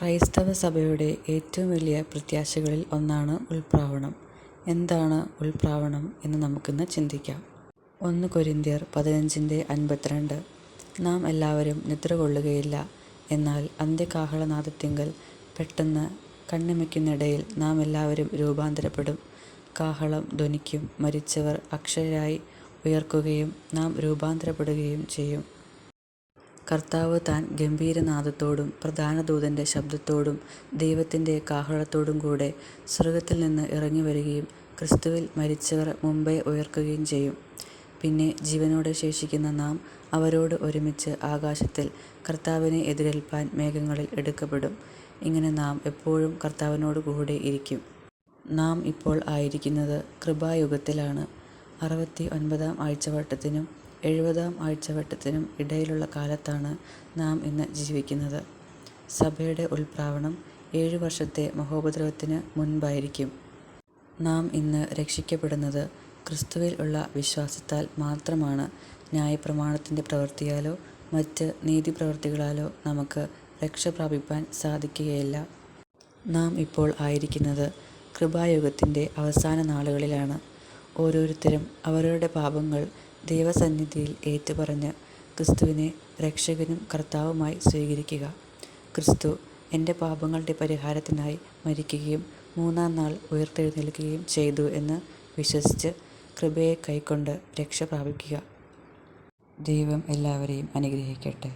ക്രൈസ്തവ സഭയുടെ ഏറ്റവും വലിയ പ്രത്യാശകളിൽ ഒന്നാണ് ഉൽപ്രാവണം. എന്താണ് ഉൽപ്രാവണം എന്ന് നമുക്കിന്ന് ചിന്തിക്കാം. 1 കൊരിന്ത്യർ 15:52. നാം എല്ലാവരും നിദ്ര കൊള്ളുകയില്ല, എന്നാൽ അന്ത്യകാഹളനാദത്തിങ്കൽ പെട്ടെന്ന് കണ്ണിമയ്ക്കുന്നിടയിൽ നാം എല്ലാവരും രൂപാന്തരപ്പെടും. കാഹളം ധ്വനിക്കും, മരിച്ചവർ അക്ഷയരായി ഉയിർക്കുകയും നാം രൂപാന്തരപ്പെടുകയും ചെയ്യും. കർത്താവ് താൻ ഗംഭീരനാദത്തോടും പ്രധാന ദൂതൻ്റെ ശബ്ദത്തോടും ദൈവത്തിൻ്റെ കാഹളത്തോടും കൂടെ സ്വർഗ്ഗത്തിൽ നിന്ന് ഇറങ്ങി വരികയും ക്രിസ്തുവിൽ മരിച്ചവർ മുമ്പേ ഉയിർക്കുകയും ചെയ്യും. പിന്നെ ജീവനോടെ ശേഷിക്കുന്ന നാം അവരോട് ഒരുമിച്ച് ആകാശത്തിൽ കർത്താവിനെ എതിരേൽപ്പാൻ മേഘങ്ങളിൽ എടുക്കപ്പെടും. ഇങ്ങനെ നാം എപ്പോഴും കർത്താവിനോട് കൂടെ ഇരിക്കും. നാം ഇപ്പോൾ ആയിരിക്കുന്നത് കൃപായുഗത്തിലാണ്. 69-ാം ആഴ്ചവട്ടത്തിനും 70-ാം ആഴ്ചവട്ടത്തിനും ഇടയിലുള്ള കാലത്താണ് നാം ഇന്ന് ജീവിക്കുന്നത്. സഭയുടെ ഉൽപ്രാവണം 7 വർഷത്തെ മഹോപദ്രവത്തിന് മുൻപായിരിക്കും. നാം ഇന്ന് രക്ഷിക്കപ്പെടുന്നത് ക്രിസ്തുവിൽ ഉള്ള വിശ്വാസത്താൽ മാത്രമാണ്. ന്യായപ്രമാണത്തിൻ്റെ പ്രവൃത്തിയാലോ മറ്റ് നീതിപ്രവൃത്തികളാലോ നമുക്ക് രക്ഷ പ്രാപിപ്പാൻ സാധിക്കുകയില്ല. നാം ഇപ്പോൾ ആയിരിക്കുന്നത് കൃപായുഗത്തിൻ്റെ അവസാന നാളുകളിലാണ്. ഓരോരുത്തരും അവരവരുടെ പാപങ്ങൾ ദൈവസന്നിധിയിൽ ഏറ്റുപറഞ്ഞ് ക്രിസ്തുവിനെ രക്ഷകനും കർത്താവുമായി സ്വീകരിക്കുക. ക്രിസ്തു എൻ്റെ പാപങ്ങളുടെ പരിഹാരത്തിനായി മരിക്കുകയും 3-ാം നാൾ ഉയിർത്തെഴുന്നേൽക്കുകയും ചെയ്തു എന്ന് വിശ്വസിച്ച് കൃപയെ കൈക്കൊണ്ട് രക്ഷ പ്രാപിക്കുക. ദൈവം എല്ലാവരെയും അനുഗ്രഹിക്കട്ടെ.